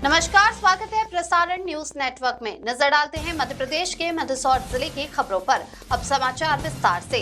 नमस्कार, स्वागत है प्रसारण न्यूज नेटवर्क में। नजर डालते हैं मध्य प्रदेश के मंदसौर जिले की खबरों पर। अब समाचार विस्तार से।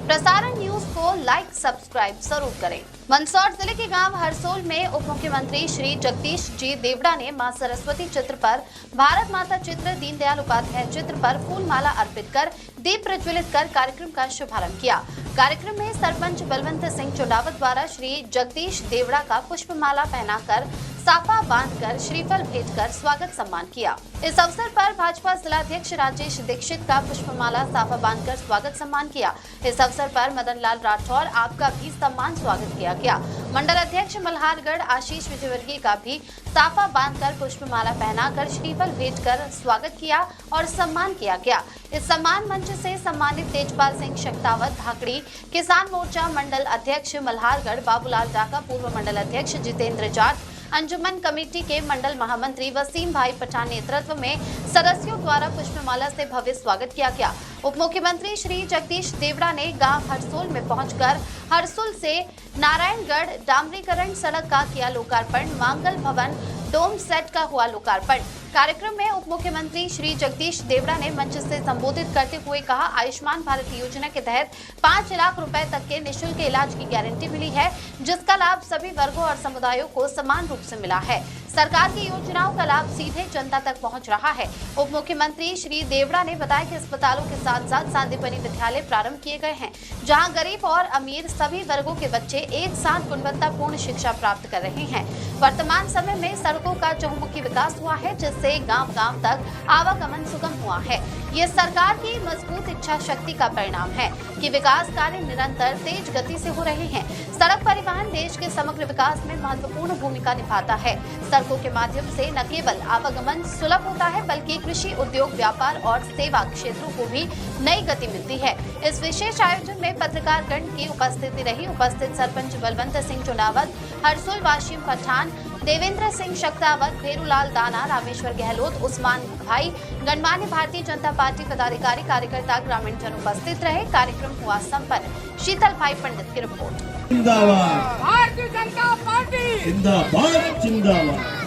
प्रसारण न्यूज को लाइक सब्सक्राइब जरूर करें। मंदसौर जिले के गांव हरसोल में उप मुख्यमंत्री श्री जगदीश जी देवड़ा ने मां सरस्वती चित्र पर, भारत माता चित्र, दीनदयाल उपाध्याय चित्र पर फूल माला अर्पित कर दीप प्रज्वलित कर कार्यक्रम का शुभारंभ किया। कार्यक्रम में सरपंच बलवंत सिंह चोडावत द्वारा श्री जगदीश देवड़ा का पुष्पमाला पहनाकर, साफा बांधकर, श्रीफल भेंटकर स्वागत सम्मान किया। इस अवसर पर भाजपा जिलाध्यक्ष राजेश दीक्षित का पुष्पमाला साफा बांधकर स्वागत सम्मान किया। इस अवसर पर मदन लाल राठौर आपका भी सम्मान स्वागत किया गया। मंडल अध्यक्ष मल्हारगढ़ आशीष विजयवर्गीय का भी साफा बांधकर पुष्पमाला पहनाकर श्रीफल भेंटकर स्वागत किया और सम्मान किया गया। इस सम्मान मंच से सम्मानित तेजपाल सिंह शक्तावत भाकड़ी, किसान मोर्चा मंडल अध्यक्ष मल्हारगढ़ बाबूलाल डाका, पूर्व मंडल अध्यक्ष जितेंद्र जाट, अंजुमन कमेटी के मंडल महामंत्री वसीम भाई पठान नेतृत्व में सदस्यों द्वारा पुष्पमाला से भव्य स्वागत किया गया। उप मुख्यमंत्री श्री जगदीश देवड़ा ने गांव हरसोल में पहुंचकर हरसोल से नारायणगढ़ डामरीकरण सड़क का किया लोकार्पण, मांगल भवन डोम सेट का हुआ लोकार्पण। कार्यक्रम में उप मुख्यमंत्री श्री जगदीश देवड़ा ने मंच से संबोधित करते हुए कहा, आयुष्मान भारत योजना के तहत 5 लाख रुपए तक के निःशुल्क इलाज की गारंटी मिली है, जिसका लाभ सभी वर्गों और समुदायों को समान रूप से मिला है। सरकार की योजनाओं का लाभ सीधे जनता तक पहुंच रहा है। उप मुख्यमंत्री श्री देवड़ा ने बताया कि अस्पतालों के साथ साथ सांदीपनि विद्यालय प्रारंभ किए गए हैं, जहां गरीब और अमीर सभी वर्गों के बच्चे एक साथ गुणवत्तापूर्ण शिक्षा प्राप्त कर रहे हैं। वर्तमान समय में सड़कों का चहुमुखी विकास हुआ है, जिससे गांव-गांव तक आवागमन सुगम हुआ है। ये सरकार की मजबूत इच्छा शक्ति का परिणाम है कि विकास कार्य निरंतर तेज गति से हो रहे हैं। सड़क परिवहन देश के समग्र विकास में महत्वपूर्ण भूमिका निभाता है। सड़कों के माध्यम से न केवल आवागमन सुलभ होता है, बल्कि कृषि, उद्योग, व्यापार और सेवा क्षेत्रों को भी नई गति मिलती है। इस विशेष आयोजन में पत्रकारगण की उपस्थिति रही। उपस्थित सरपंच बलवंत सिंह चोडावत, हरसोल वाशिम पठान, देवेंद्र सिंह शक्तावत, भेरूलाल दाना, रामेश्वर गहलोत, उस्मान भाई, गणमान्य भारतीय जनता पार्टी पदाधिकारी, कार्यकर्ता, ग्रामीण जन उपस्थित रहे। कार्यक्रम हुआ संपन्न। शीतल भाई पंडित की रिपोर्ट। जिंदाबाद भारतीय जनता पार्टी, जिंदाबाद जिंदाबाद।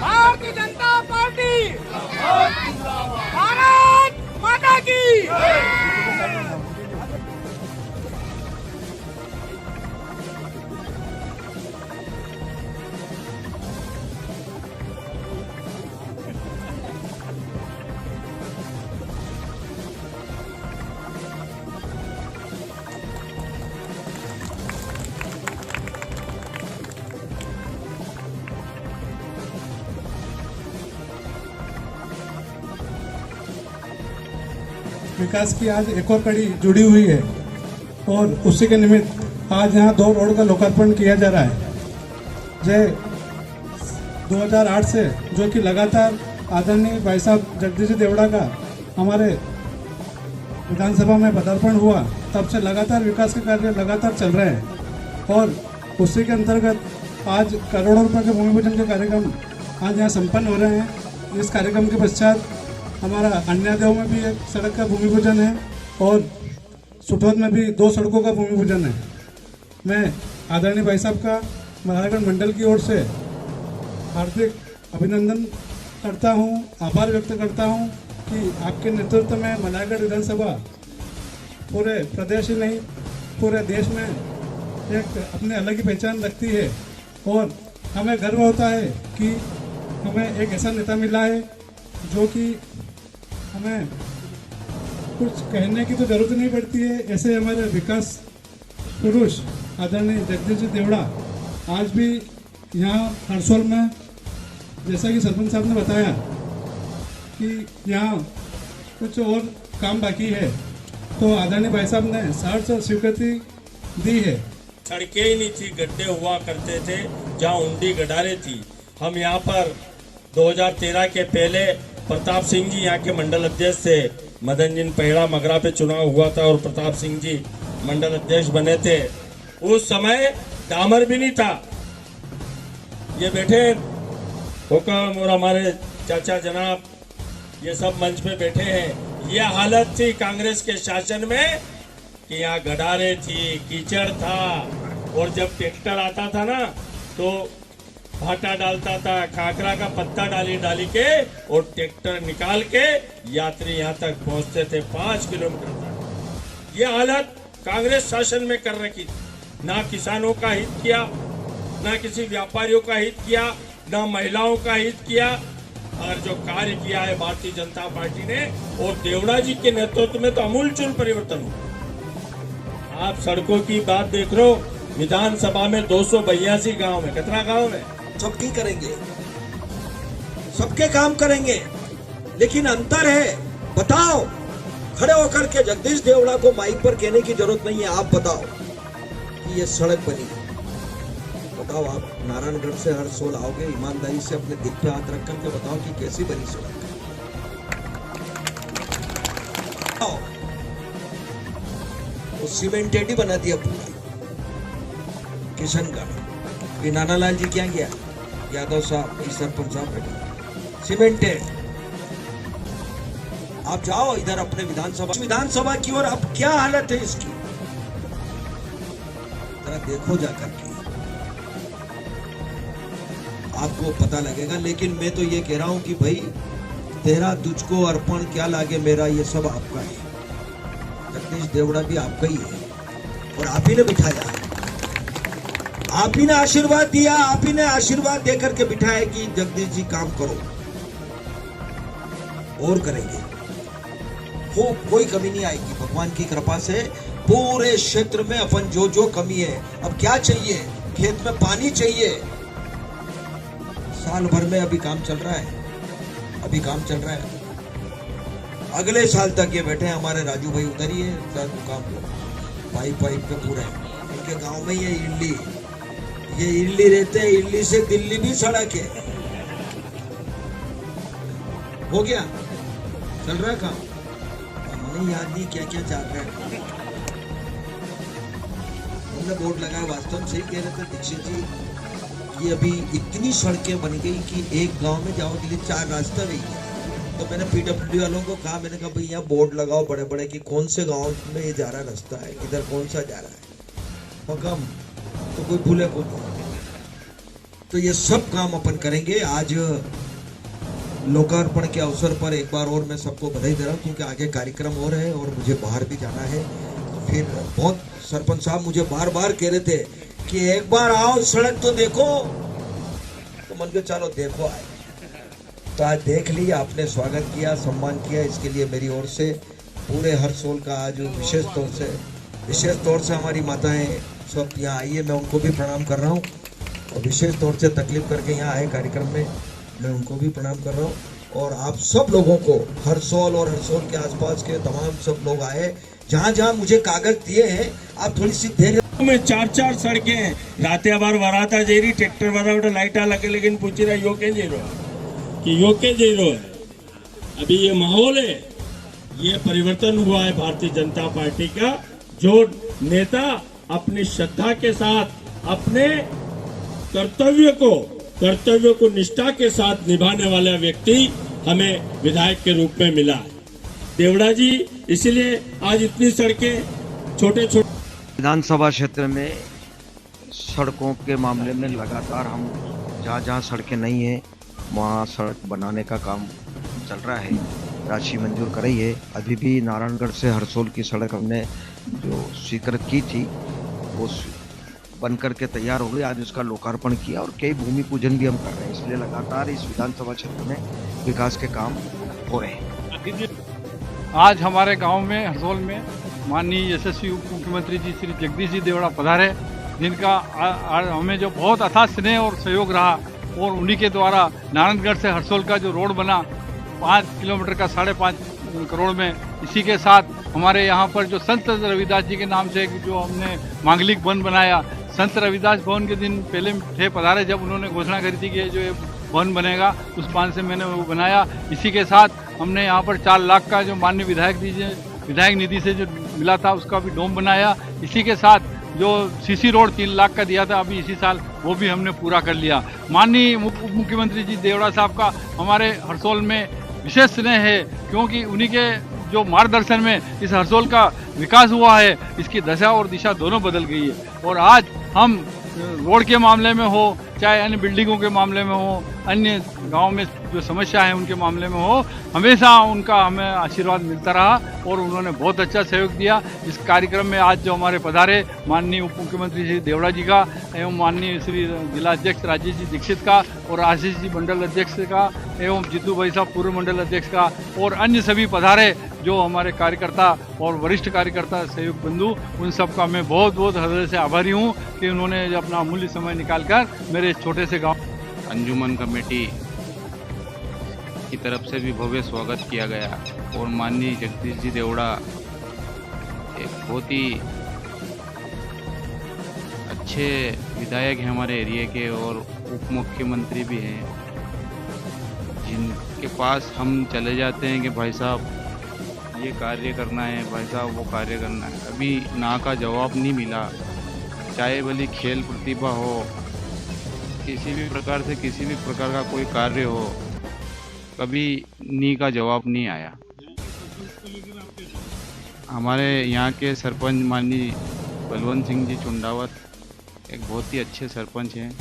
भारतीय जनता पार्टी, भारत माता की। विकास की आज एक और कड़ी जुड़ी हुई है और उसी के निमित्त आज यहाँ 2 रोड का लोकार्पण किया जा रहा है। जय 2008 से जो कि लगातार आदरणीय भाई साहब जगदीश देवड़ा का हमारे विधानसभा में पदार्पण हुआ, तब से लगातार विकास के कार्य लगातार चल रहे हैं और उसी के अंतर्गत आज करोड़ों रुपये के भूमि पूजन के कार्यक्रम आज यहाँ संपन्न हो रहे हैं। इस कार्यक्रम के पश्चात हमारा अन्यादेव में भी एक सड़क का भूमि पूजन है और सुठौत में भी 2 सड़कों का भूमि पूजन है। मैं आदरणीय भाई साहब का मल्हारगढ़ मंडल की ओर से हार्दिक अभिनंदन करता हूं, आभार व्यक्त करता हूं कि आपके नेतृत्व में मल्हारगढ़ विधानसभा पूरे प्रदेश ही नहीं पूरे देश में एक अपने अलग ही पहचान रखती है और हमें गर्व होता है कि हमें एक ऐसा नेता मिला है जो कि हमें कुछ कहने की तो जरूरत नहीं पड़ती है। ऐसे हमारे विकास पुरुष आदरणीय जगदीश देवड़ा आज भी यहाँ हरसोल में, जैसा कि सरपंच साहब ने बताया कि यहाँ कुछ और काम बाकी है, तो आदरणीय भाई साहब ने 60 स्वीकृति दी है। सड़कें ही नहीं थी, गड्ढे हुआ करते थे जहाँ ऊंडी गडारे थी। हम यहाँ पर 2013 के पहले प्रताप सिंह जी यहाँ के मंडल अध्यक्ष थे। मदन जी पहला मगरा पे चुनाव हुआ था और प्रताप सिंह जी मंडल अध्यक्ष बने थे। उस समय डामर भी नहीं था। ये बैठे हुक्म और हमारे चाचा जनाब ये सब मंच पे बैठे हैं। ये हालत थी कांग्रेस के शासन में कि यहाँ गडारे थी, कीचड़ था, और जब ट्रैक्टर आता था ना तो भाटा डालता था, खाकरा का पत्ता डाली के और ट्रैक्टर निकाल के यात्री यहाँ तक पहुँचते थे 5 किलोमीटर तक। ये हालत कांग्रेस शासन में कर रखी थी। ना किसानों का हित किया, ना किसी व्यापारियों का हित किया, ना महिलाओं का हित किया। और जो कार्य किया है भारतीय जनता पार्टी ने और देवड़ा जी के नेतृत्व में तो अमूलचूल परिवर्तन हुआ। आप सड़कों की बात देख रहे हो, विधानसभा में 282 गांव है, कितना गांव है? सबकी करेंगे, सबके काम करेंगे, लेकिन अंतर है। बताओ, खड़े होकर के जगदीश देवड़ा को माइक पर कहने की जरूरत नहीं है। आप बताओ कि ये सड़क बनी, बताओ आप नारायणगढ़ से हरसोल आओगे, ईमानदारी से अपने दिल पे हाथ रख करके बताओ कि कैसी बनी सड़क। वो सीमेंटेड ही बना दिया पूरा किशनगढ़। ये नानालाल जी क्या गया, यादव साहब की सरपंच साहब बैठे, सीमेंटेड। आप जाओ इधर अपने विधानसभा की ओर, अब क्या हालत है इसकी जरा देखो जाकर के, आपको पता लगेगा। लेकिन मैं तो ये कह रहा हूं कि भाई तेरा तुझको अर्पण क्या लागे मेरा, ये सब आपका है। जगदीश देवड़ा भी आपका ही है और आप ही ने बिठाया, आप ही ने आशीर्वाद दिया, आप ही ने आशीर्वाद देकर के बिठाया कि जगदीश जी काम करो और करेंगे। वो कोई कमी नहीं आएगी भगवान की कृपा से। पूरे क्षेत्र में अपन जो कमी है, अब क्या चाहिए, खेत में पानी चाहिए, साल भर में अभी काम चल रहा है, अभी काम चल रहा है। अगले साल तक ये बैठे हमारे राजू भाई उधर ही है, काम पाइप पे पूरा है इनके गांव में। ये इल्ली रहते हैं, इल्ली से दिल्ली भी सड़क है। हो गया, चल रहा है काम, हमें याद नहीं क्या क्या चल रहा है। हमने बोर्ड लगाया, वास्तव में सही कह रहे थे दीक्षित जी, ये अभी इतनी सड़कें बन गई कि एक गांव में जाओ के लिए 4 रास्ता नहीं है। तो मैंने पीडब्ल्यूडी वालों को कहा, मैंने कहा भाई यहाँ बोर्ड लगाओ बड़े बड़े कि कौन से गांव में ये जा रहा रास्ता है, इधर कौन सा जा रहा है, और कम तो कोई भूले को। तो ये सब काम अपन करेंगे। आज लोकार्पण के अवसर पर एक बार और मैं सबको बधाई दे रहा हूँ, क्योंकि आगे कार्यक्रम और है और मुझे बाहर भी जाना है। फिर बहुत सरपंच साहब मुझे बार बार कह रहे थे कि एक बार आओ सड़क तो देखो, तो मन के चलो देखो आए, तो आज देख लिया, आपने स्वागत किया, सम्मान किया, इसके लिए मेरी ओर से पूरे हरसोल का आज विशेष तौर से हमारी माताएं सब यहाँ आई है, मैं उनको भी प्रणाम कर रहा हूँ। और विशेष तौर से तकलीफ करके यहाँ आए कार्यक्रम में, मैं उनको भी प्रणाम कर रहा हूँ। और आप सब लोगों को, हरसोल और हरसोल के आसपास के तमाम सब लोग आए, जहाँ जहाँ मुझे कागज दिए हैं, आप थोड़ी सी देर में 4 सड़कें हैं। राते बार वराता जा रही, ट्रैक्टर वाला लाइटा लगे, लेकिन पूछ रहा यो के जीरो कि यो के जीरो है। अभी ये माहौल है, ये परिवर्तन हुआ है भारतीय जनता पार्टी का। जो नेता अपनी श्रद्धा के साथ अपने कर्तव्य को निष्ठा के साथ निभाने वाला व्यक्ति हमें विधायक के रूप में मिला है, देवड़ा जी। इसलिए आज इतनी सड़कें छोटे विधानसभा क्षेत्र में सड़कों के मामले में लगातार हम जहाँ सड़कें नहीं हैं वहाँ सड़क बनाने का काम चल रहा है, राशि मंजूर कराई है। अभी भी नारायणगढ़ से हरसोल की सड़क हमने जो स्वीकृत की थी वो बन करके तैयार हो गई, आज उसका लोकार्पण किया और कई भूमि पूजन भी हम कर रहे हैं। इसलिए लगातार इस विधानसभा क्षेत्र में विकास के काम हो रहे हैं। आज हमारे गांव में हरसोल में माननीय यशस्वी उप मुख्यमंत्री जी श्री जगदीश जी देवड़ा पधारे, जिनका हमें जो बहुत अथाह स्नेह और सहयोग रहा, और उन्हीं के द्वारा नारायणगढ़ से हरसोल का जो रोड बना 5 किलोमीटर का 5.5 करोड़ में, इसी के साथ हमारे यहाँ पर जो संत रविदास जी के नाम से जो हमने मांगलिक वन बनाया, संत रविदास भवन के दिन पहले थे पधारे, जब उन्होंने घोषणा करी थी कि जो ये भवन बनेगा, उस पान से मैंने वो बनाया। इसी के साथ हमने यहाँ पर 4 लाख का जो माननीय विधायक निधि से जो मिला था उसका भी डोम बनाया। इसी के साथ जो सीसी रोड 3 लाख का दिया था अभी इसी साल, वो भी हमने पूरा कर लिया। माननीय उप मुख्यमंत्री जी देवड़ा साहब का हमारे हरसोल में विशेष स्नेह है, क्योंकि उन्हीं के जो मार्गदर्शन में इस हरसोल का विकास हुआ है, इसकी दशा और दिशा दोनों बदल गई है। और आज हम रोड के मामले में हो, चाहे अन्य बिल्डिंगों के मामले में हो, अन्य गांव में जो समस्या है उनके मामले में हो, हमेशा उनका हमें आशीर्वाद मिलता रहा और उन्होंने बहुत अच्छा सहयोग दिया। इस कार्यक्रम में आज जो हमारे पधारे माननीय उप मुख्यमंत्री श्री देवड़ा जी का एवं माननीय श्री जिला अध्यक्ष राजेश जी दीक्षित का और आशीष जी मंडल अध्यक्ष का एवं जीतू भाई साहब पूर्व मंडल अध्यक्ष का और अन्य सभी पधारे जो हमारे कार्यकर्ता और वरिष्ठ कार्यकर्ता सहयोग बंधु, उन सब का मैं बहुत बहुत हृदय से आभारी हूँ कि उन्होंने अपना अमूल्य समय निकालकर मेरे छोटे से गाँव अंजुमन कमेटी की तरफ से भी भव्य स्वागत किया गया और माननीय जगदीश जी देवड़ा एक बहुत ही अच्छे विधायक हैं हमारे एरिया के और उप मुख्यमंत्री भी हैं, जिनके पास हम चले जाते हैं कि भाई साहब ये कार्य करना है, भाई साहब वो कार्य करना है। कभी ना का जवाब नहीं मिला, चाहे भले खेल प्रतिभा हो, किसी भी प्रकार से किसी भी प्रकार का कोई कार्य हो, कभी नी का जवाब नहीं आया। हमारे यहाँ के सरपंच माननीय बलवंत सिंह जी चुंडावत एक बहुत ही अच्छे सरपंच हैं।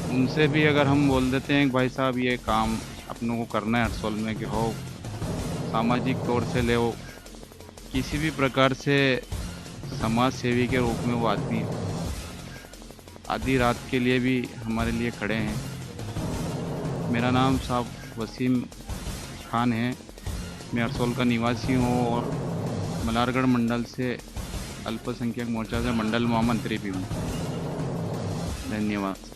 उनसे भी अगर हम बोल देते हैं कि भाई साहब ये काम अपनों को करना है हरसोल में, कि हो सामाजिक तौर से ले, वो किसी भी प्रकार से समाज सेवी के रूप में वो आदमी आधी रात के लिए भी हमारे लिए खड़े हैं। मेरा नाम साहब वसीम खान है, मैं हरसोल का निवासी हूँ और मलारगढ़ मंडल से अल्पसंख्यक मोर्चा से मंडल महामंत्री भी हूँ। धन्यवाद।